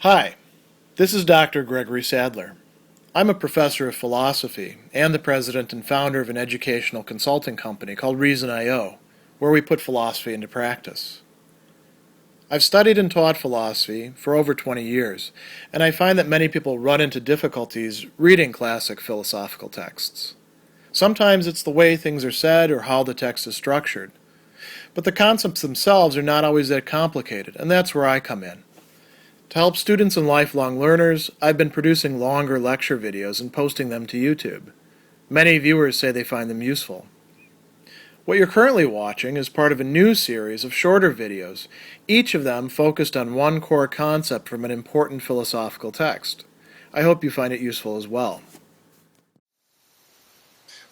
Hi, this is Dr. Gregory Sadler. I'm a professor of philosophy and the president and founder of an educational consulting company called Reason.io, where we put philosophy into practice. I've studied and taught philosophy for over 20 years, and I find that many people run into difficulties reading classic philosophical texts. Sometimes it's the way things are said or how the text is structured. But the concepts themselves are not always that complicated, and that's where I come in. To help students and lifelong learners, I've been producing longer lecture videos and posting them to YouTube. Many viewers say they find them useful. What you're currently watching is part of a new series of shorter videos, each of them focused on one core concept from an important philosophical text. I hope you find it useful as well.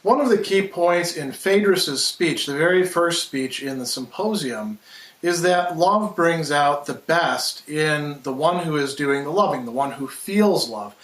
One of the key points in Phaedrus' speech, the very first speech in the Symposium, is that love brings out the best in the one who is doing the loving, the one who feels love.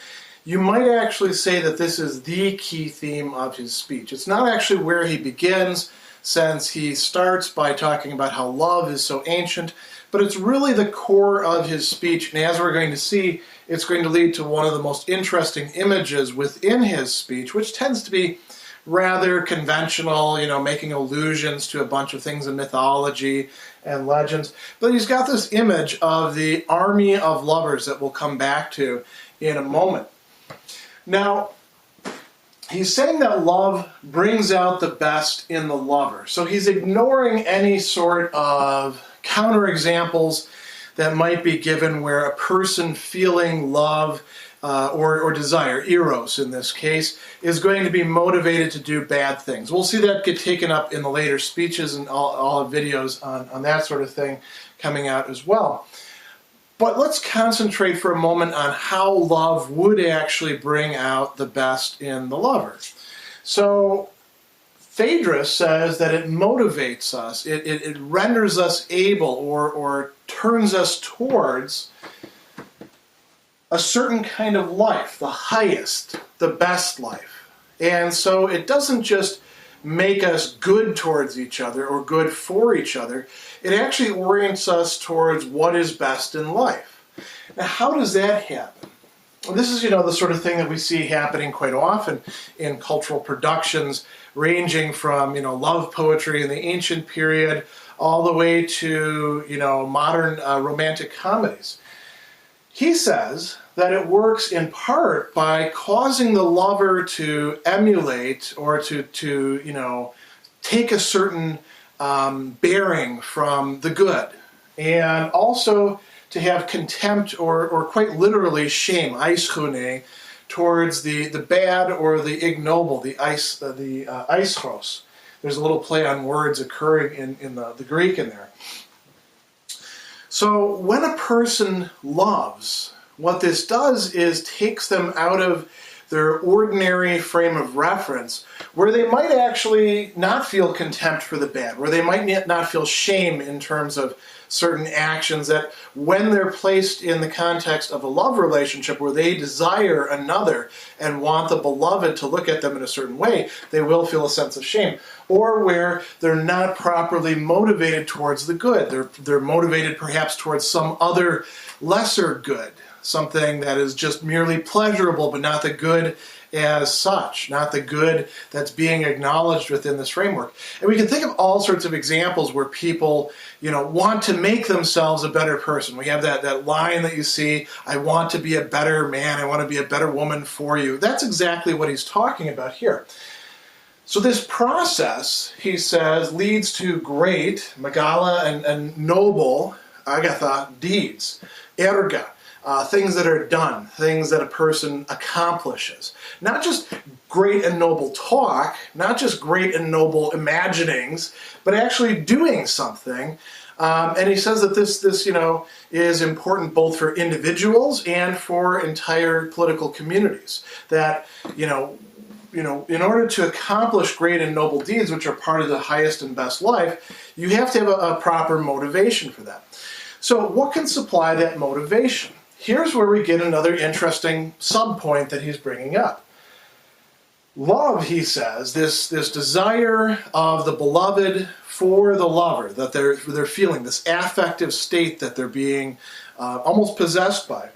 You might actually say that this is the key theme of his speech. It's not actually where he begins, since he starts by talking about how love is so ancient, but it's really the core of his speech, and as we're going to see, it's going to lead to one of the most interesting images within his speech, which tends to be rather conventional, making allusions to a bunch of things in mythology and legends. But he's got this image of the army of lovers that we'll come back to in a moment. Now, he's saying that love brings out the best in the lover. So he's ignoring any sort of counterexamples that might be given where a person feeling love or desire, Eros in this case, is going to be motivated to do bad things. We'll see that get taken up in the later speeches and all the videos on that sort of thing coming out as well. But let's concentrate for a moment on how love would actually bring out the best in the lover. So Phaedrus says that it motivates us, it renders us able or turns us towards a certain kind of life, the highest, the best life. And so it doesn't just make us good towards each other or good for each other, it actually orients us towards what is best in life. Now, how does that happen? Well, this is, the sort of thing that we see happening quite often in cultural productions, ranging from, love poetry in the ancient period all the way to, modern romantic comedies. He says that it works in part by causing the lover to emulate or to take a certain bearing from the good, and also to have contempt or quite literally shame, aischune, towards the bad or the ignoble, the aischros. There's a little play on words occurring in the Greek in there. So when a person loves, what this does is takes them out of their ordinary frame of reference, where they might actually not feel contempt for the bad, where they might not feel shame in terms of certain actions, that when they're placed in the context of a love relationship where they desire another and want the beloved to look at them in a certain way, they will feel a sense of shame. Or where they're not properly motivated towards the good. They're motivated perhaps towards some other lesser good, something that is just merely pleasurable, but not the good as such, not the good that's being acknowledged within this framework. And we can think of all sorts of examples where people, want to make themselves a better person. We have that line that you see, I want to be a better man, I want to be a better woman for you. That's exactly what he's talking about here. So this process, he says, leads to great, megala, and noble, agatha, deeds, erga, things that are done, things that a person accomplishes. Not just great and noble talk, not just great and noble imaginings, but actually doing something. And he says that this is important both for individuals and for entire political communities. That, in order to accomplish great and noble deeds, which are part of the highest and best life, you have to have a proper motivation for that. So what can supply that motivation? Here's where we get another interesting sub-point that he's bringing up. Love, he says, this desire of the beloved for the lover, that they're feeling, this affective state that they're being almost possessed by.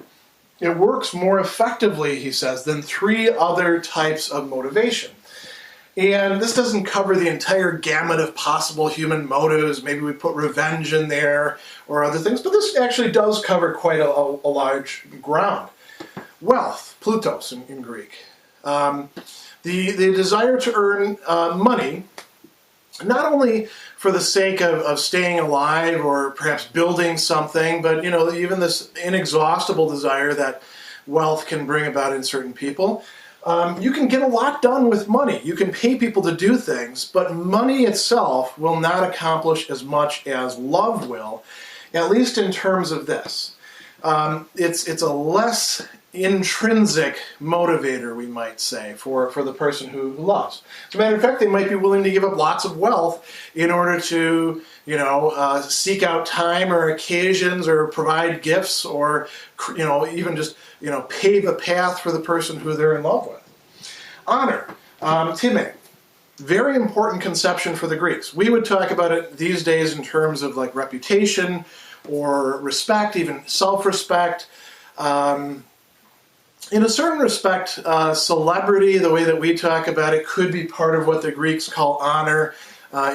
It works more effectively, he says, than 3 other types of motivation. And this doesn't cover the entire gamut of possible human motives. Maybe we put revenge in there or other things, but this actually does cover quite a large ground. Wealth, plutos in Greek. The desire to earn money, not only for the sake of staying alive or perhaps building something, but even this inexhaustible desire that wealth can bring about in certain people. You can get a lot done with money. You can pay people to do things, but money itself will not accomplish as much as love will, at least in terms of this. It's a less intrinsic motivator, we might say, for the person who loves. As a matter of fact, they might be willing to give up lots of wealth in order to, seek out time or occasions or provide gifts or, even just, pave a path for the person who they're in love with. Honor, time, very important conception for the Greeks. We would talk about it these days in terms of like reputation or respect, even self-respect. In a certain respect, celebrity, the way that we talk about it, could be part of what the Greeks call honor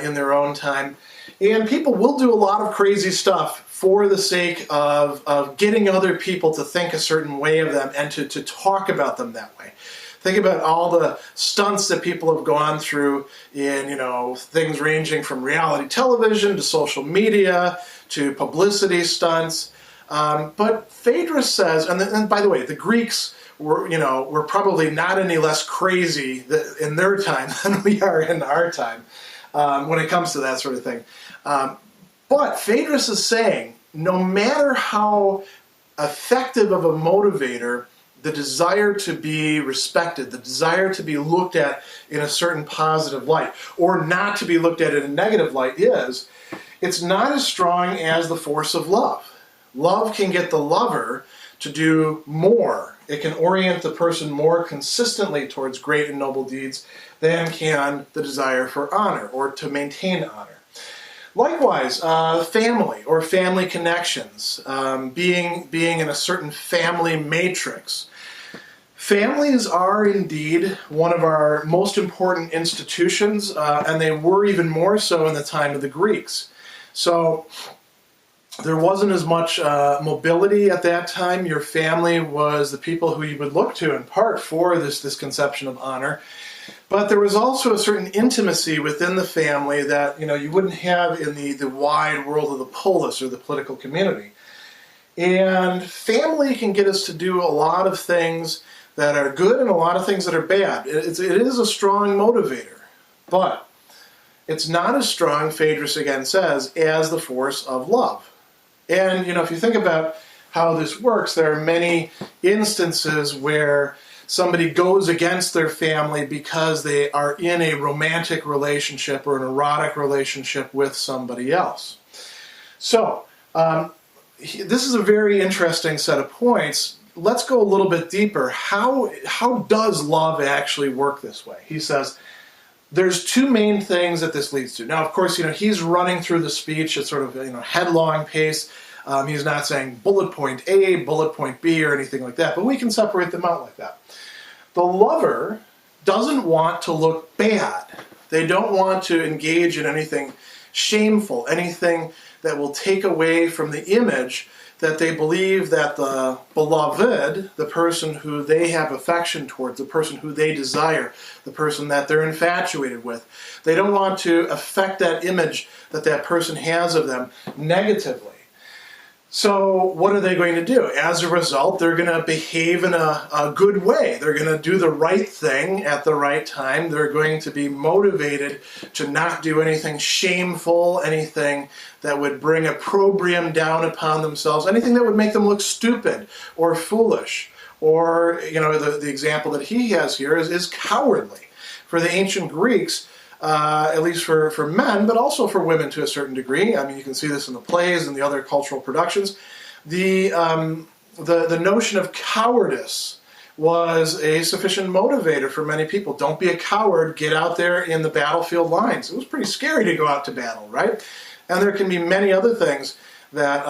in their own time. And people will do a lot of crazy stuff for the sake of getting other people to think a certain way of them and to talk about them that way. Think about all the stunts that people have gone through in, things ranging from reality television to social media to publicity stunts. But Phaedrus says, and by the way, the Greeks were probably not any less crazy in their time than we are in our time when it comes to that sort of thing. But Phaedrus is saying, no matter how effective of a motivator the desire to be respected, the desire to be looked at in a certain positive light, or not to be looked at in a negative light is, it's not as strong as the force of love. Love can get the lover to do more. It can orient the person more consistently towards great and noble deeds than can the desire for honor or to maintain honor. Likewise, family or family connections, being in a certain family matrix. Families are indeed one of our most important institutions, and they were even more so in the time of the Greeks. So there wasn't as much mobility at that time. Your family was the people who you would look to in part for this conception of honor. But there was also a certain intimacy within the family that you wouldn't have in the wide world of the polis or the political community. And family can get us to do a lot of things that are good and a lot of things that are bad. It is a strong motivator, but it's not as strong, Phaedrus again says, as the force of love. And if you think about how this works, there are many instances where somebody goes against their family because they are in a romantic relationship or an erotic relationship with somebody else. So, this is a very interesting set of points. Let's go a little bit deeper. How does love actually work this way? He says, there's 2 main things that this leads to. Now, of course, he's running through the speech at sort of, headlong pace. He's not saying bullet point A, bullet point B, or anything like that, but we can separate them out like that. The lover doesn't want to look bad. They don't want to engage in anything shameful, anything that will take away from the image that they believe that the beloved, the person who they have affection towards, the person who they desire, the person that they're infatuated with, they don't want to affect that image that that person has of them negatively. So what are they going to do? As a result, they're going to behave in a good way. They're going to do the right thing at the right time. They're going to be motivated to not do anything shameful, anything that would bring opprobrium down upon themselves, anything that would make them look stupid or foolish. Or, the example that he has here is cowardly. For the ancient Greeks, at least for men, but also for women to a certain degree. I mean, you can see this in the plays and the other cultural productions. The notion of cowardice was a sufficient motivator for many people. Don't be a coward, get out there in the battlefield lines. It was pretty scary to go out to battle, right? And there can be many other things that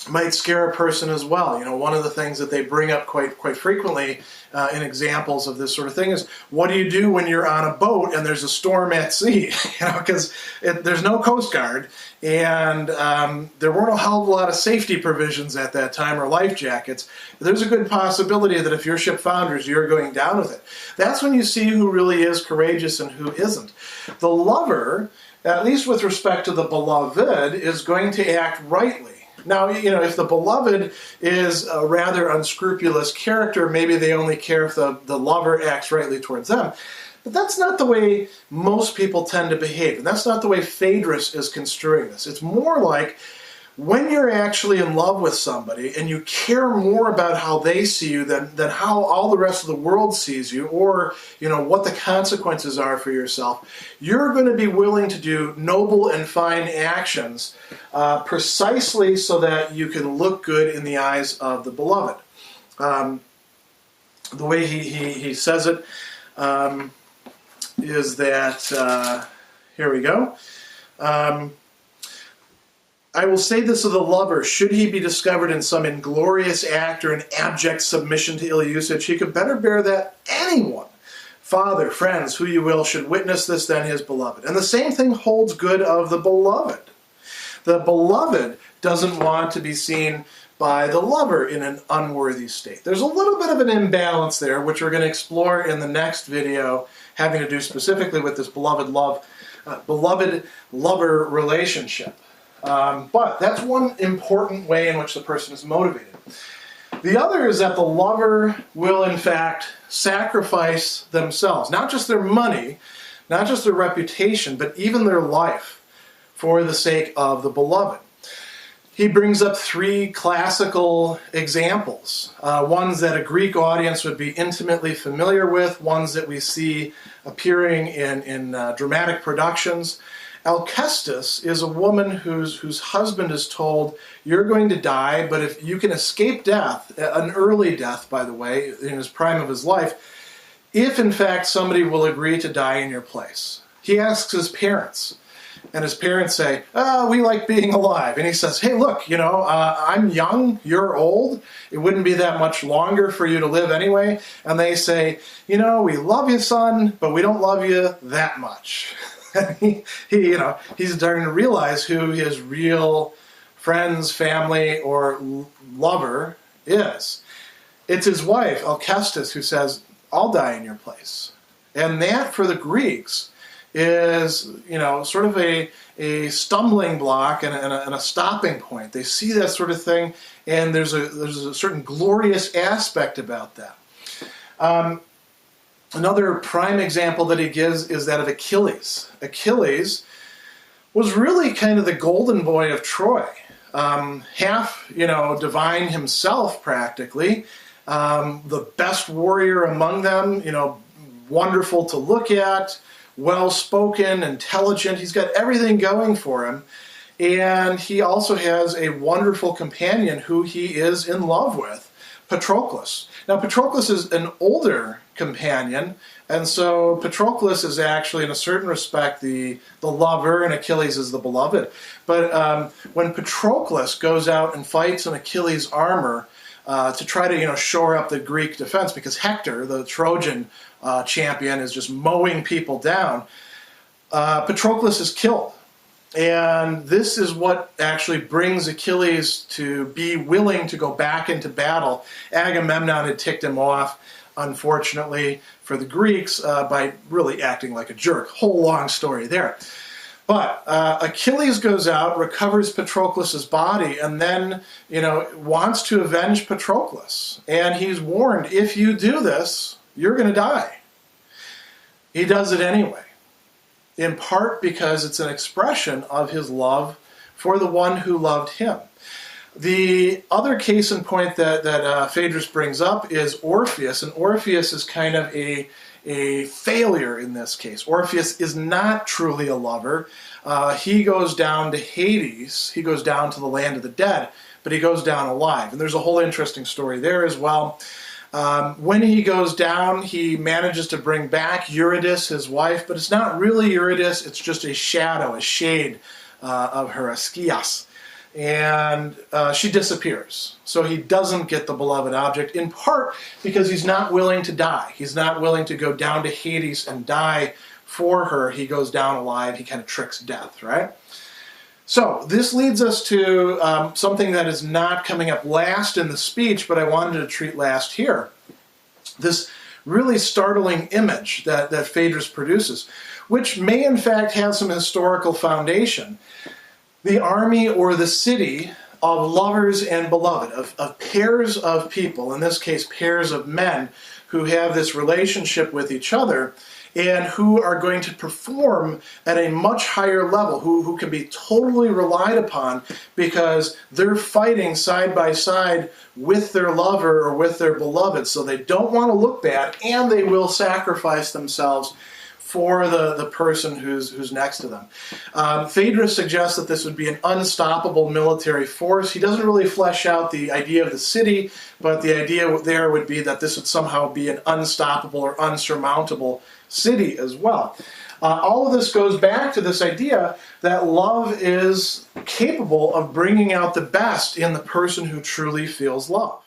might scare a person as well. One of the things that they bring up quite frequently in examples of this sort of thing is, what do you do when you're on a boat and there's a storm at sea? Because there's no Coast Guard, and there weren't a hell of a lot of safety provisions at that time, or life jackets. There's a good possibility that if your ship founders, you're going down with it. That's when you see who really is courageous and who isn't. The lover, at least with respect to the beloved, is going to act rightly. Now, if the beloved is a rather unscrupulous character, maybe they only care if the lover acts rightly towards them. But that's not the way most people tend to behave. And that's not the way Phaedrus is construing this. It's more like when you're actually in love with somebody and you care more about how they see you than how all the rest of the world sees you, or what the consequences are for yourself, you're going to be willing to do noble and fine actions precisely so that you can look good in the eyes of the beloved. The way he says it is that, here we go. I will say this of the lover: should he be discovered in some inglorious act or an abject submission to ill usage, he could better bear that anyone, father, friends, who you will, should witness this than his beloved. And the same thing holds good of the beloved. The beloved doesn't want to be seen by the lover in an unworthy state. There's a little bit of an imbalance there, which we're going to explore in the next video, having to do specifically with this beloved-lover relationship. But that's one important way in which the person is motivated. The other is that the lover will, in fact, sacrifice themselves, not just their money, not just their reputation, but even their life for the sake of the beloved. He brings up three classical examples, ones that a Greek audience would be intimately familiar with, ones that we see appearing in dramatic productions. Alcestis is a woman whose husband is told, you're going to die, but if you can escape death, an early death, by the way, in his prime of his life, if in fact somebody will agree to die in your place. He asks his parents, and his parents say, we like being alive. And he says, hey, look, I'm young, you're old, it wouldn't be that much longer for you to live anyway. And they say, we love you, son, but we don't love you that much. He's starting to realize who his real friends, family, or lover is. It's his wife, Alcestis, who says, I'll die in your place. And that, for the Greeks, is, sort of a stumbling block and a stopping point. They see that sort of thing, and there's a certain glorious aspect about that. Another prime example that he gives is that of Achilles. Achilles was really kind of the golden boy of Troy. Half, divine himself, practically. The best warrior among them, wonderful to look at, well-spoken, intelligent. He's got everything going for him. And he also has a wonderful companion who he is in love with, Patroclus. Now, Patroclus is an older companion, and so Patroclus is actually, in a certain respect, the lover, and Achilles is the beloved. But when Patroclus goes out and fights in Achilles' armor to try to, shore up the Greek defense, because Hector, the Trojan champion, is just mowing people down, Patroclus is killed. And this is what actually brings Achilles to be willing to go back into battle. Agamemnon had ticked him off, unfortunately, for the Greeks by really acting like a jerk. Whole long story there. But Achilles goes out, recovers Patroclus' body, and then, wants to avenge Patroclus. And he's warned, if you do this, you're going to die. He does it anyway. In part because it's an expression of his love for the one who loved him. The other case in point that Phaedrus brings up is Orpheus, and Orpheus is kind of a failure in this case. Orpheus is not truly a lover. He goes down to Hades, he goes down to the land of the dead, but he goes down alive. And there's a whole interesting story there as well. When he goes down, he manages to bring back Eurydice, his wife, but it's not really Eurydice, it's just a shadow, a shade of her, Ascias. and she disappears. So he doesn't get the beloved object, in part because he's not willing to die. He's not willing to go down to Hades and die for her. He goes down alive. He kind of tricks death, right? So this leads us to something that is not coming up last in the speech, but I wanted to treat last here. This really startling image that Phaedrus produces, which may in fact have some historical foundation. The army or the city of lovers and beloved, of pairs of people, in this case pairs of men, who have this relationship with each other and who are going to perform at a much higher level, who can be totally relied upon because they're fighting side by side with their lover or with their beloved. So they don't want to look bad, and they will sacrifice themselves for the person who's next to them. Phaedrus suggests that this would be an unstoppable military force. He doesn't really flesh out the idea of the city, but the idea there would be that this would somehow be an unstoppable or unsurmountable city as well. All of this goes back to this idea that love is capable of bringing out the best in the person who truly feels love.